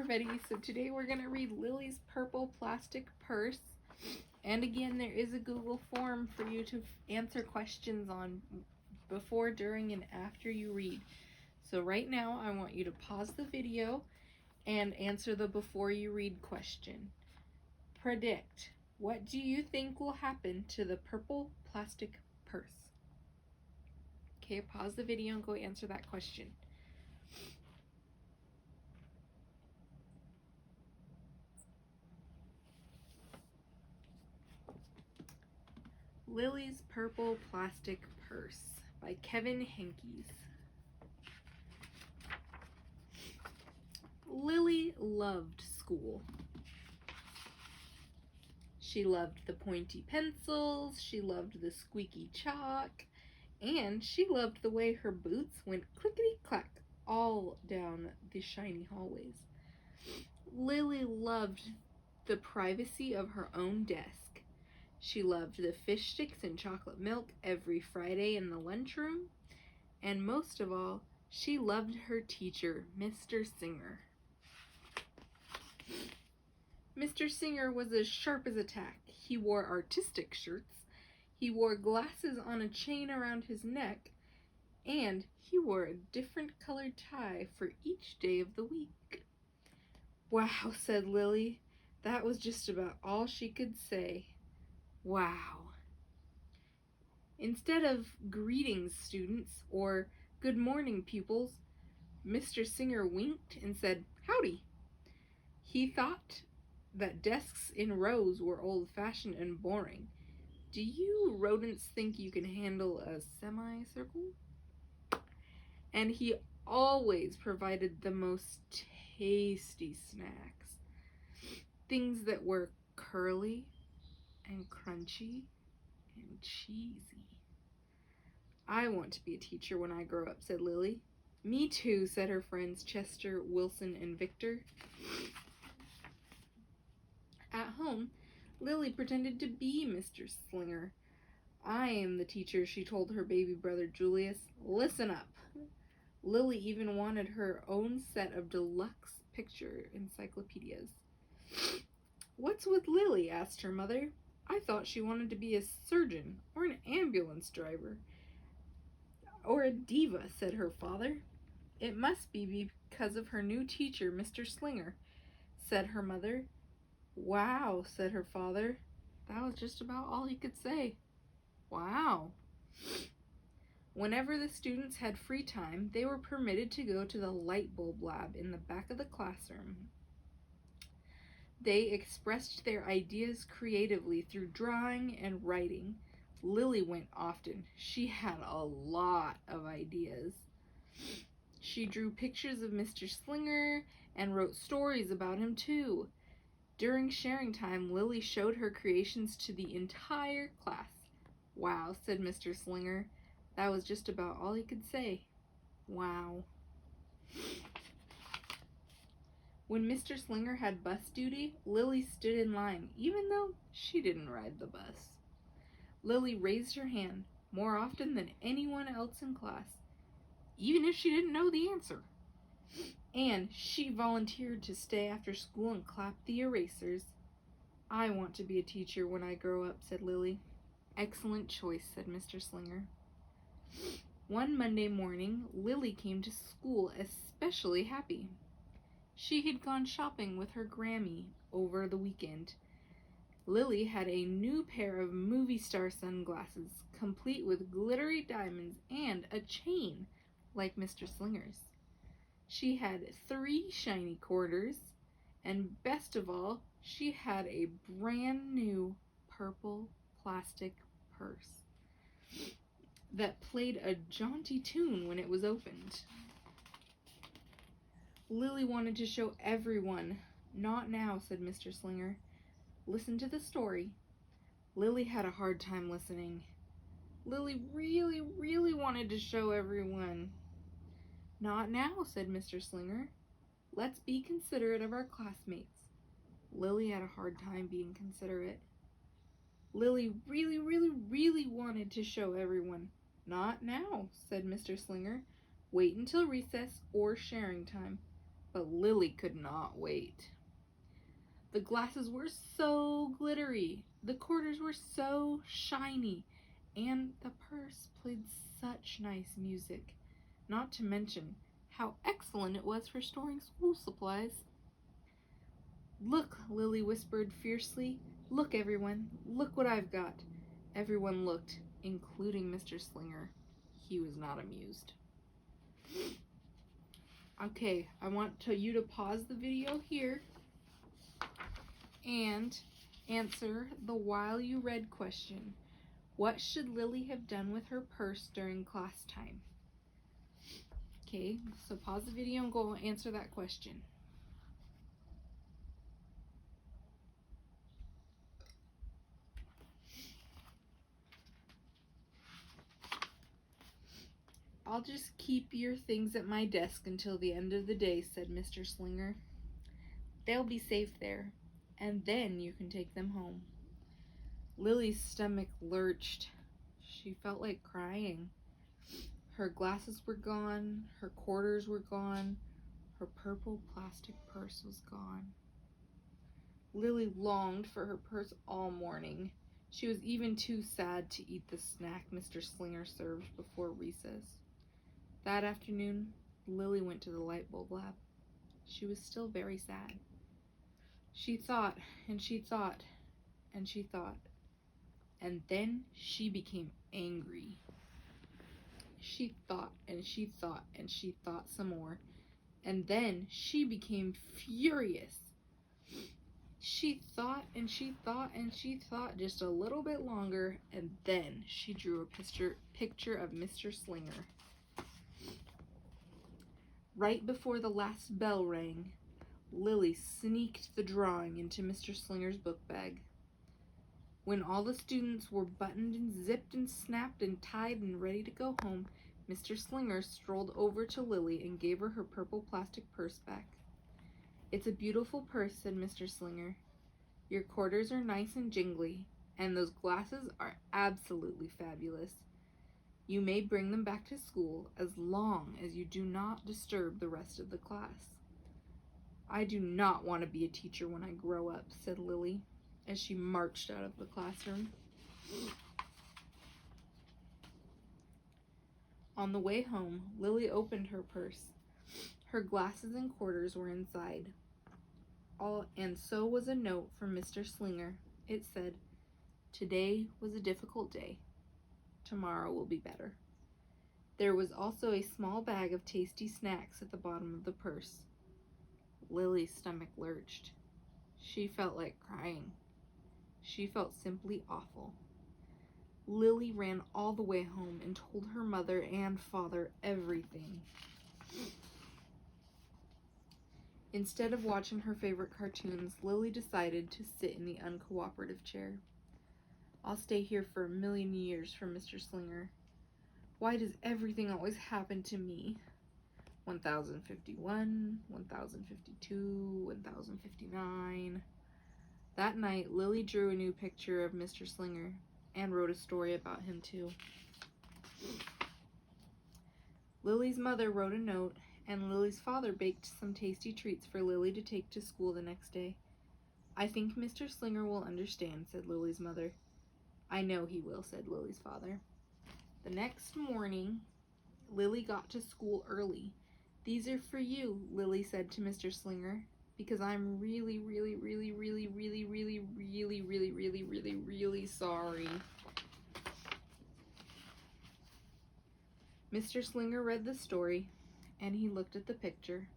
everybody. So today we're going to read Lily's Purple Plastic Purse. And again, there is a Google form for you to answer questions on before, during, and after you read. So right now, I want you to pause the video and answer the before you read question. Predict. What do you think will happen to the purple plastic purse? Okay, pause the video and go answer that question. Lily's Purple Plastic Purse by Kevin Henkes. Lily loved school. She loved the pointy pencils, she loved the squeaky chalk, and she loved the way her boots went clickety-clack all down the shiny hallways. Lily loved the privacy of her own desk. She loved the fish sticks and chocolate milk every Friday in the lunchroom. And most of all, she loved her teacher, Mr. Singer. Mr. Singer was as sharp as a tack. He wore artistic shirts. He wore glasses on a chain around his neck. And he wore a different colored tie for each day of the week. Wow, said Lily. That was just about all she could say. Wow. Instead of greetings, students, or good morning, pupils, Mr. Singer winked and said, howdy. He thought that desks in rows were old-fashioned and boring. Do you rodents think you can handle a semicircle? And he always provided the most tasty snacks. Things that were curly and crunchy and cheesy. I want to be a teacher when I grow up, said Lily. Me too, said her friends Chester, Wilson, and Victor. At home, Lily pretended to be Mr. Slinger. I am the teacher, she told her baby brother Julius. Listen up. Lily even wanted her own set of deluxe picture encyclopedias. What's with Lily? Asked her mother. I thought she wanted to be a surgeon or an ambulance driver. Or a diva, said her father. It must be because of her new teacher, Mr. Slinger, said her mother. Wow, said her father. That was just about all he could say. Wow. Whenever the students had free time, they were permitted to go to the light bulb lab in the back of the classroom. They expressed their ideas creatively through drawing and writing. Lily went often. She had a lot of ideas. She drew pictures of Mr. Slinger and wrote stories about him too. During sharing time, Lily showed her creations to the entire class. Wow, said Mr. Slinger. That was just about all he could say. Wow. When Mr. Slinger had bus duty, Lily stood in line, even though she didn't ride the bus. Lily raised her hand more often than anyone else in class, even if she didn't know the answer. And she volunteered to stay after school and clap the erasers. I want to be a teacher when I grow up, said Lily. Excellent choice, said Mr. Slinger. One Monday morning, Lily came to school especially happy. She had gone shopping with her Grammy over the weekend. Lily had a new pair of movie star sunglasses, complete with glittery diamonds and a chain like Mr. Slinger's. She had 3 shiny quarters, and best of all, she had a brand new purple plastic purse that played a jaunty tune when it was opened. Lily wanted to show everyone. Not now, said Mr. Slinger. Listen to the story. Lily had a hard time listening. Lily really wanted to show everyone. Not now, said Mr. Slinger. Let's be considerate of our classmates. Lily had a hard time being considerate. Lily really wanted to show everyone. Not now, said Mr. Slinger. Wait until recess or sharing time. but Lilly could not wait. The glasses were so glittery, the quarters were so shiny, and the purse played such nice music, not to mention how excellent it was for storing school supplies. "Look," Lilly whispered fiercely. "Look, everyone. Look what I've got." Everyone looked, including Mr. Slinger. He was not amused. Okay, I want you to pause the video here and answer the while you read question. What should Lilly have done with her purse during class time? Okay, so pause the video and go answer that question. "I'll just keep your things at my desk until the end of the day," said Mr. Slinger. "They'll be safe there, and then you can take them home." Lily's stomach lurched. She felt like crying. Her glasses were gone, her quarters were gone, her purple plastic purse was gone. Lilly longed for her purse all morning. She was even too sad to eat the snack Mr. Slinger served before recess. That afternoon, Lilly went to the light bulb lab. She was still very sad. She thought, and she thought, and she thought, and then she became angry. She thought, and she thought, and she thought some more, and then she became furious. She thought, and she thought, and she thought just a little bit longer, and then she drew a picture of Mr. Slinger. Right before the last bell rang, Lilly sneaked the drawing into Mr. Slinger's book bag. When all the students were buttoned and zipped and snapped and tied and ready to go home, Mr. Slinger strolled over to Lilly and gave her her purple plastic purse back. "It's a beautiful purse," said Mr. Slinger. "Your quarters are nice and jingly, and those glasses are absolutely fabulous. You may bring them back to school as long as you do not disturb the rest of the class." "I do not want to be a teacher when I grow up," said Lilly, as she marched out of the classroom. On the way home, Lilly opened her purse. Her glasses and quarters were inside. And so was a note from Mr. Slinger. It said, "Today was a difficult day. Tomorrow will be better." There was also a small bag of tasty snacks at the bottom of the purse. Lily's stomach lurched. She felt like crying. She felt simply awful. Lilly ran all the way home and told her mother and father everything. Instead of watching her favorite cartoons, Lilly decided to sit in the uncooperative chair. "I'll stay here for 1,000,000 years for Mr. Slinger. Why does everything always happen to me? 1051, 1052, 1059. That night, Lilly drew a new picture of Mr. Slinger and wrote a story about him too. Lily's mother wrote a note, and Lily's father baked some tasty treats for Lilly to take to school the next day. "I think Mr. Slinger will understand," said Lily's mother. "I know he will," said Lily's father. The next morning, Lilly got to school early. "These are for you," Lilly said to Mr. Slinger, "because I'm really, really, really, really, really, really, really, really, really, really, really sorry." Mr. Slinger read the story, and he looked at the picture,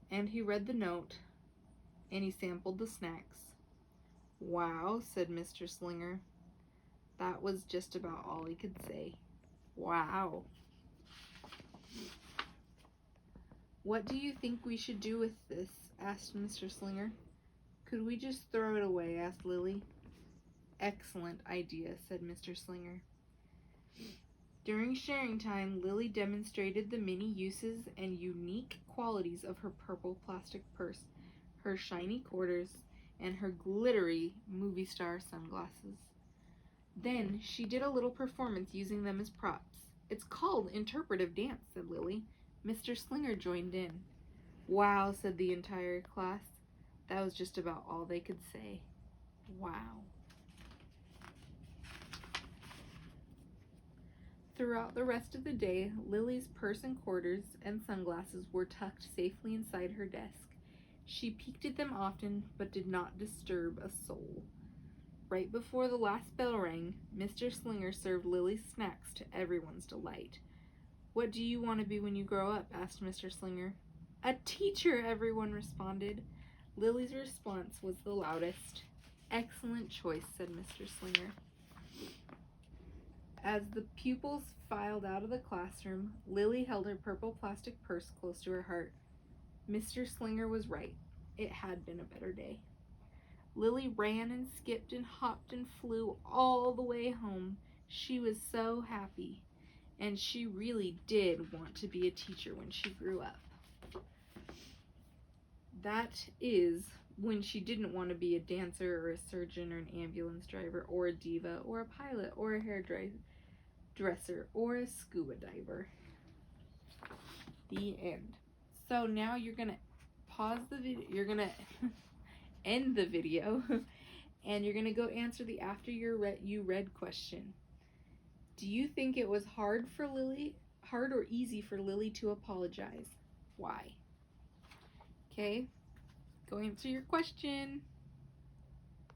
and he read the note, and he sampled the snacks. "Wow," said Mr. Slinger. That was just about all he could say. Wow. "What do you think we should do with this?" asked Mr. Slinger. "Could we just throw it away?" asked Lilly. "Excellent idea," said Mr. Slinger. During sharing time, Lilly demonstrated the many uses and unique qualities of her purple plastic purse, her shiny quarters, and her glittery movie star sunglasses. Then she did a little performance using them as props. "It's called interpretive dance," said Lilly. Mr. Slinger joined in. Wow, said the entire class. That was just about all they could say. Wow. Throughout the rest of the day, Lily's purse and quarters and sunglasses were tucked safely inside her desk. She peeked at them often, but did not disturb a soul. Right before the last bell rang, Mr. Slinger served Lily's snacks to everyone's delight. "What do you want to be when you grow up?" asked Mr. Slinger. "A teacher," everyone responded. Lily's response was the loudest. "Excellent choice," said Mr. Slinger. As the pupils filed out of the classroom, Lily held her purple plastic purse close to her heart. Mr. Slinger was right. It had been a better day. Lily ran and skipped and hopped and flew all the way home. She was so happy, and she really did want to be a teacher when she grew up. That is when she didn't want to be a dancer or a surgeon or an ambulance driver or a diva or a pilot or a hairdresser or a scuba diver. The end. So now you're going to pause the video. You're going to end the video and you're going to go answer the after you read question. Do you think it was hard or easy for Lily to apologize? Why? Okay, go answer your question.